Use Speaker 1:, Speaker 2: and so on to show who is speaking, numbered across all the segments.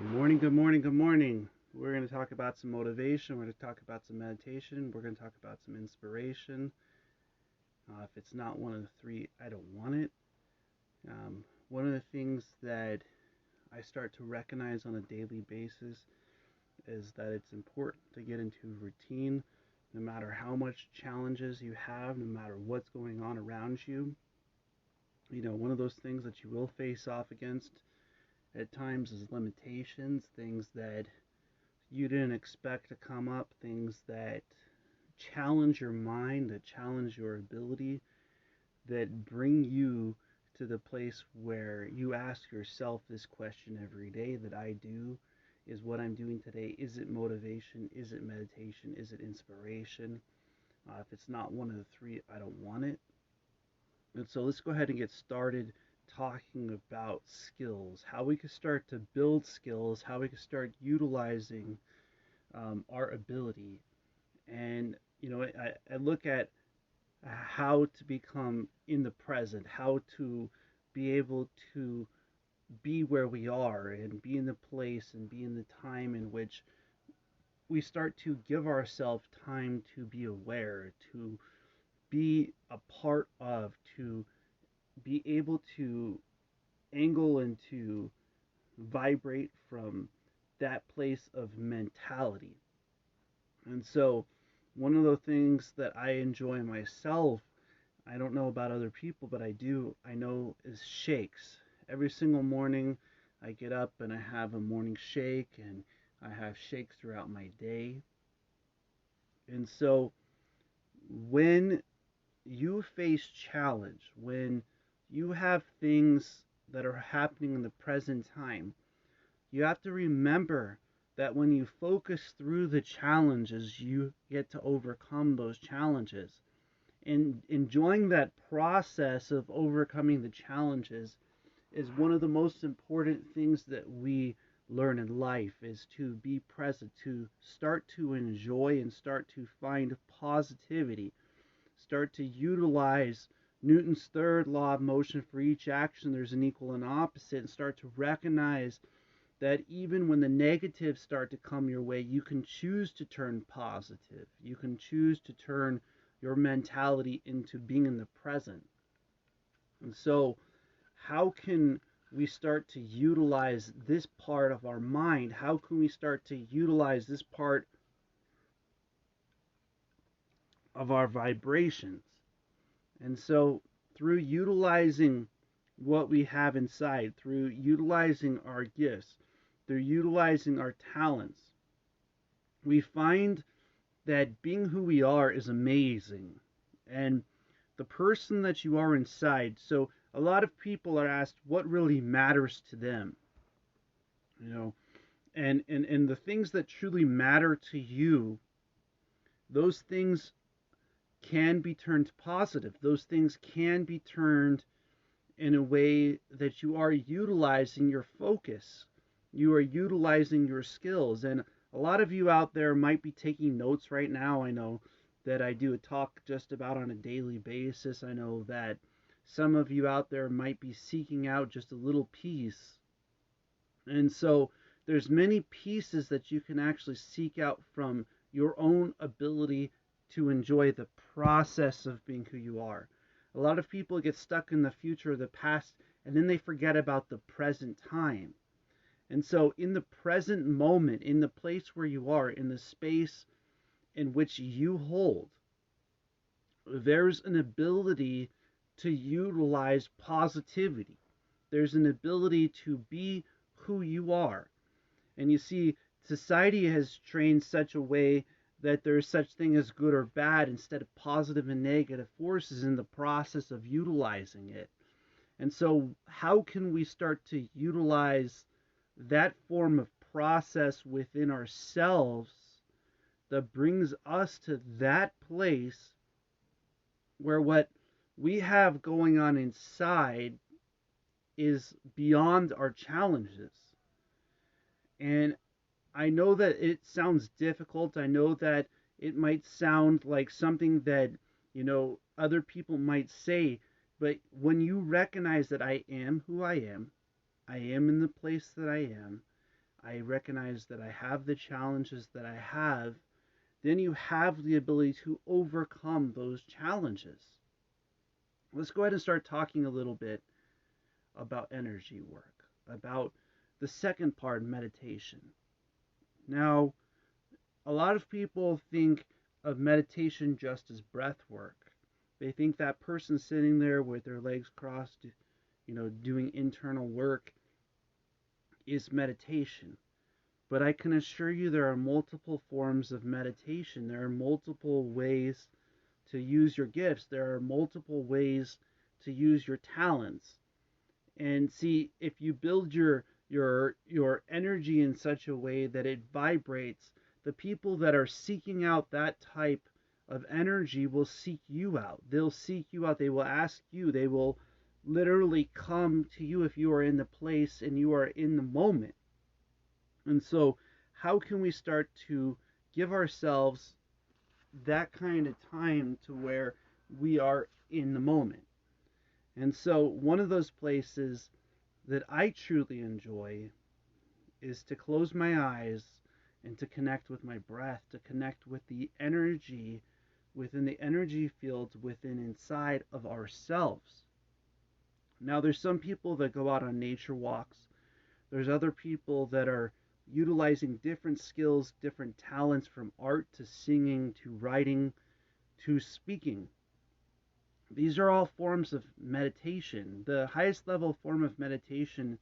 Speaker 1: Good morning, good morning, good morning. We're going to talk about some motivation. We're going to talk about some meditation. We're going to talk about some inspiration. If it's not one of the three, I don't want it. One of the things that I start to recognize on a daily basis is that it's important to get into routine no matter how much challenges you have, no matter what's going on around you. One of those things that you will face off against at times is limitations, things that you didn't expect to come up, things that challenge your mind, that challenge your ability, that bring you to the place where you ask yourself this question every day that I do. Is what I'm doing today, is it motivation? Is it meditation? Is it inspiration? If it's not one of the three, I don't want it. And so let's go ahead and get started talking about skills, how we can start to build skills, how we can start utilizing our ability. And, I look at how to become in the present, how to be able to be where we are and be in the place and be in the time in which we start to give ourselves time to be aware, to be a part of, to be able to angle and to vibrate from that place of mentality. And so, one of the things that I enjoy myself, I don't know about other people, but I know, is shakes. Every single morning, I get up and I have a morning shake, and I have shakes throughout my day. And so, when you face challenge, when you have things that are happening in the present time, you have to remember that when you focus through the challenges, you get to overcome those challenges. And enjoying that process of overcoming the challenges is one of the most important things that we learn in life, is to be present, to start to enjoy and start to find positivity, start to utilize Newton's third law of motion. For each action there's an equal and opposite, and start to recognize that even when the negatives start to come your way, you can choose to turn positive. You can choose to turn your mentality into being in the present. And so, how can we start to utilize this part of our mind? How can we start to utilize this part of our vibrations? And so, through utilizing what we have inside, through utilizing our gifts, through utilizing our talents, we find that being who we are is amazing. And the person that you are inside. So a lot of people are asked what really matters to them. You know, and the things that truly matter to you, those things can be turned positive. Those things can be turned in a way that you are utilizing your focus. You are utilizing your skills. And a lot of you out there might be taking notes right now. I know that I do a talk just about on a daily basis. I know that some of you out there might be seeking out just a little piece. And so there's many pieces that you can actually seek out from your own ability to enjoy the process of being who you are. A lot of people get stuck in the future or the past, and then they forget about the present time. And so in the present moment, in the place where you are, in the space in which you hold, there's an ability to utilize positivity. There's an ability to be who you are. And you see, society has trained such a way that there's such thing as good or bad instead of positive and negative forces in the process of utilizing it. And so how can we start to utilize that form of process within ourselves that brings us to that place where what we have going on inside is beyond our challenges? And I know that it sounds difficult. I know that it might sound like something that, other people might say. But when you recognize that I am who I am in the place that I recognize that I have the challenges that I have, then you have the ability to overcome those challenges. Let's go ahead and start talking a little bit about energy work, about the second part, meditation. Now, a lot of people think of meditation just as breath work. They think that person sitting there with their legs crossed, doing internal work is meditation. But I can assure you there are multiple forms of meditation. There are multiple ways to use your gifts. There are multiple ways to use your talents. And see, if you build your energy in such a way that it vibrates, the people that are seeking out that type of energy will seek you out. They'll seek you out. They will ask you. They will literally come to you if you are in the place and you are in the moment. And so, how can we start to give ourselves that kind of time to where we are in the moment? And so, one of those places that I truly enjoy is to close my eyes and to connect with my breath, to connect with the energy within the energy fields within inside of ourselves. Now, there's some people that go out on nature walks. There's other people that are utilizing different skills, different talents, from art to singing to writing to speaking. These are all forms of meditation. The highest level form of meditation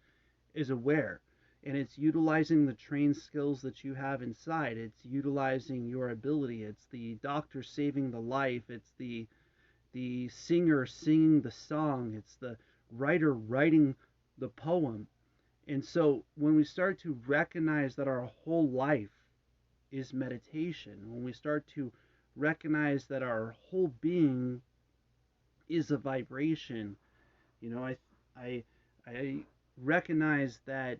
Speaker 1: is aware, and it's utilizing the trained skills that you have inside. It's utilizing your ability. It's the doctor saving the life. It's the singer singing the song. It's the writer writing the poem. And so when we start to recognize that our whole life is meditation, when we start to recognize that our whole being is a vibration, you know, I recognize that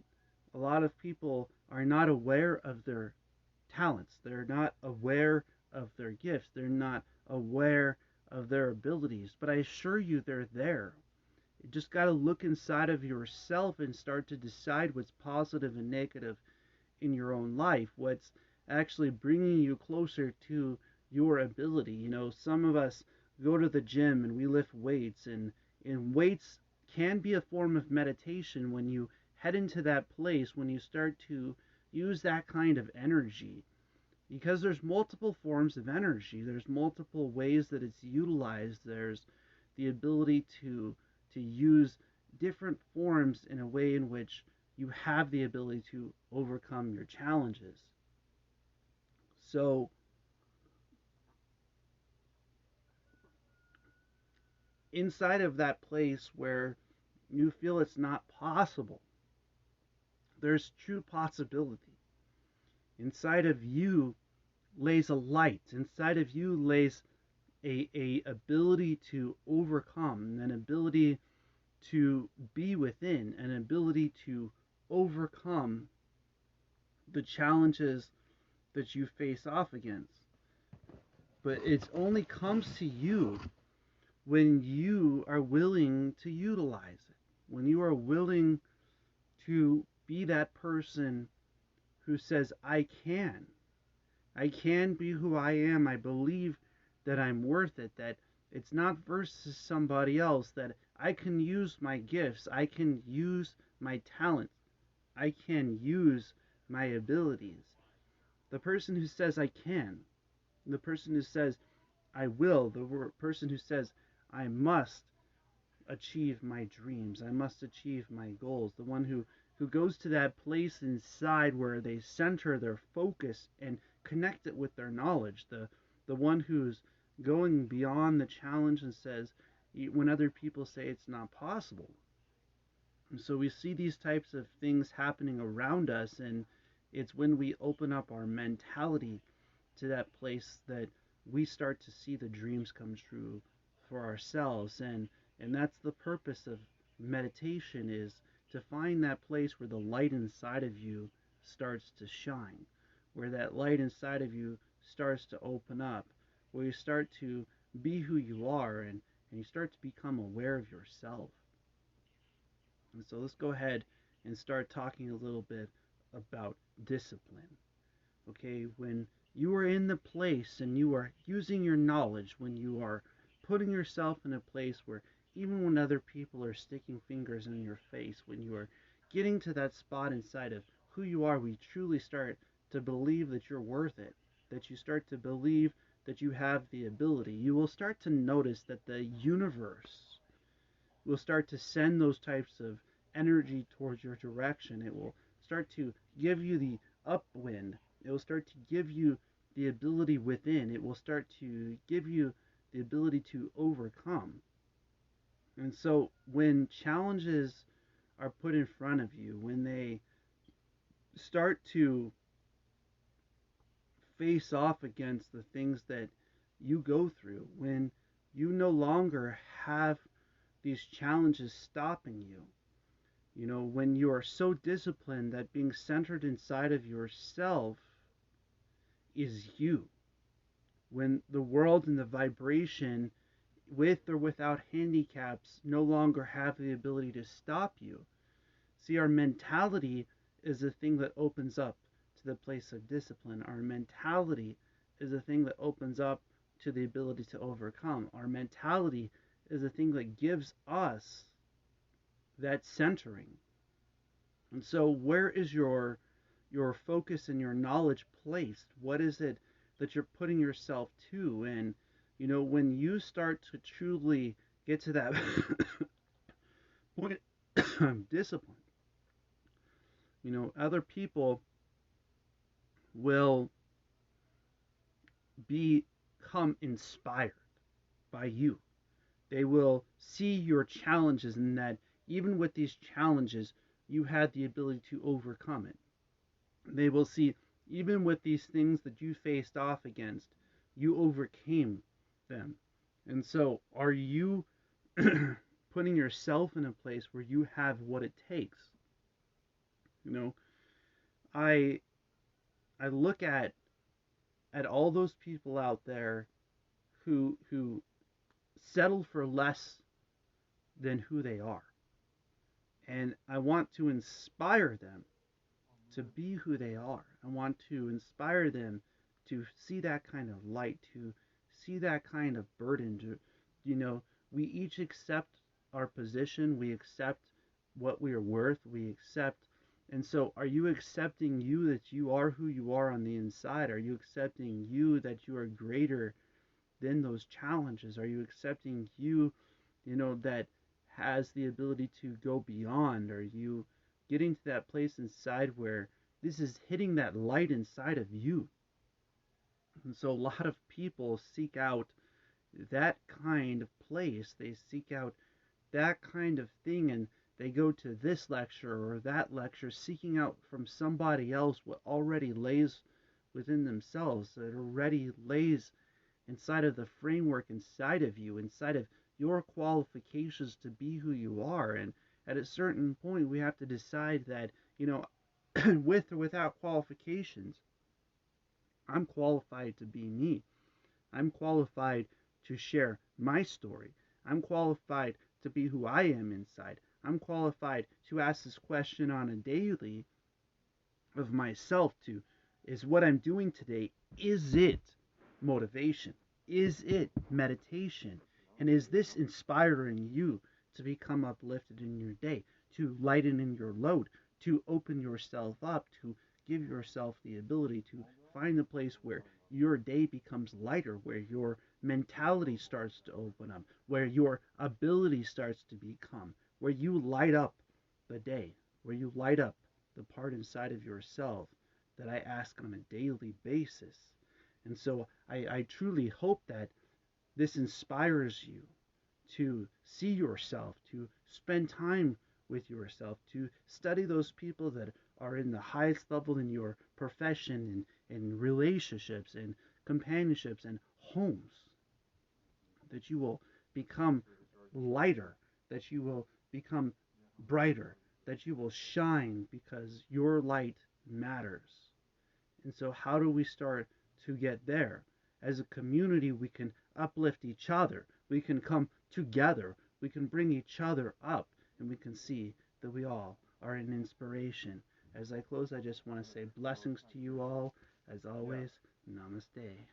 Speaker 1: a lot of people are not aware of their talents. They're not aware of their gifts. They're not aware of their abilities. But I assure you they're there. You just got to look inside of yourself and start to decide what's positive and negative in your own life, what's actually bringing you closer to your ability. Some of us go to the gym and we lift weights, and weights can be a form of meditation when you head into that place, when you start to use that kind of energy. Because there's multiple forms of energy, there's multiple ways that it's utilized. There's the ability to use different forms in a way in which you have the ability to overcome your challenges. So, inside of that place where you feel it's not possible, there's true possibility. Inside of you lays a light. Inside of you lays a ability to overcome, an ability to be within, an ability to overcome the challenges that you face off against. But it only comes to you when you are willing to utilize it, when you are willing to be that person who says, I can be who I am. I believe that I'm worth it, that it's not versus somebody else, that I can use my gifts, I can use my talents, I can use my abilities. The person who says I can, the person who says I will, the person who says I must achieve my dreams, I must achieve my goals, the one who goes to that place inside where they center their focus and connect it with their knowledge, the one who's going beyond the challenge and says, when other people say it's not possible. And so we see these types of things happening around us, and it's when we open up our mentality to that place that we start to see the dreams come true for ourselves. And that's the purpose of meditation, is to find that place where the light inside of you starts to shine, where that light inside of you starts to open up, where you start to be who you are, and you start to become aware of yourself. And so let's go ahead and start talking a little bit about discipline. Okay, when you are in the place and you are using your knowledge, when you are putting yourself in a place where even when other people are sticking fingers in your face, when you are getting to that spot inside of who you are, we truly start to believe that you're worth it, that you start to believe that you have the ability, you will start to notice that the universe will start to send those types of energy towards your direction. It will start to give you the upwind. It will start to give you the ability within. It will start to give you the ability to overcome. And so when challenges are put in front of you, when they start to face off against the things that you go through, when you no longer have these challenges stopping you, when you are so disciplined that being centered inside of yourself is you, when the world and the vibration, with or without handicaps, no longer have the ability to stop you. See, our mentality is the thing that opens up to the place of discipline. Our mentality is the thing that opens up to the ability to overcome. Our mentality is the thing that gives us that centering. And so where is your focus and your knowledge placed? What is it that you're putting yourself to? And when you start to truly get to that point of discipline, other people will become inspired by you. They will see your challenges, and that even with these challenges, you had the ability to overcome it. They will see, even with these things that you faced off against, you overcame them. And so, are you putting yourself in a place where you have what it takes? I I look at all those people out there who settle for less than who they are. And I want to inspire them to be who they are. I want to inspire them to see that kind of light, to see that kind of burden. We each accept our position, we accept what we are worth, we accept. And so, are you accepting you, that you are who you are on the inside? Are you accepting you, that you are greater than those challenges? Are you accepting you, that has the ability to go beyond? Are you getting to that place inside where this is hitting that light inside of you? And so a lot of people seek out that kind of place. They seek out that kind of thing, and they go to this lecture or that lecture, seeking out from somebody else what already lays within themselves, that already lays inside of the framework inside of you, inside of your qualifications to be who you are. And at a certain point, we have to decide that, with or without qualifications, I'm qualified to be me. I'm qualified to share my story. I'm qualified to be who I am inside. I'm qualified to ask this question on a daily of myself to, is what I'm doing today, is it motivation? Is it meditation? And is this inspiring you to become uplifted in your day, to lighten in your load, to open yourself up, to give yourself the ability to find a place where your day becomes lighter, where your mentality starts to open up, where your ability starts to become, where you light up the day, where you light up the part inside of yourself that I ask on a daily basis. And so I truly hope that this inspires you to see yourself, to spend time with yourself, to study those people that are in the highest level in your profession and relationships and companionships and homes, that you will become lighter, that you will become brighter, that you will shine, because your light matters. And so how do we start to get there? As a community, we can uplift each other. We can come together. We can bring each other up, and we can see that we all are an inspiration As I close, I just want to say blessings to you all. As always, namaste.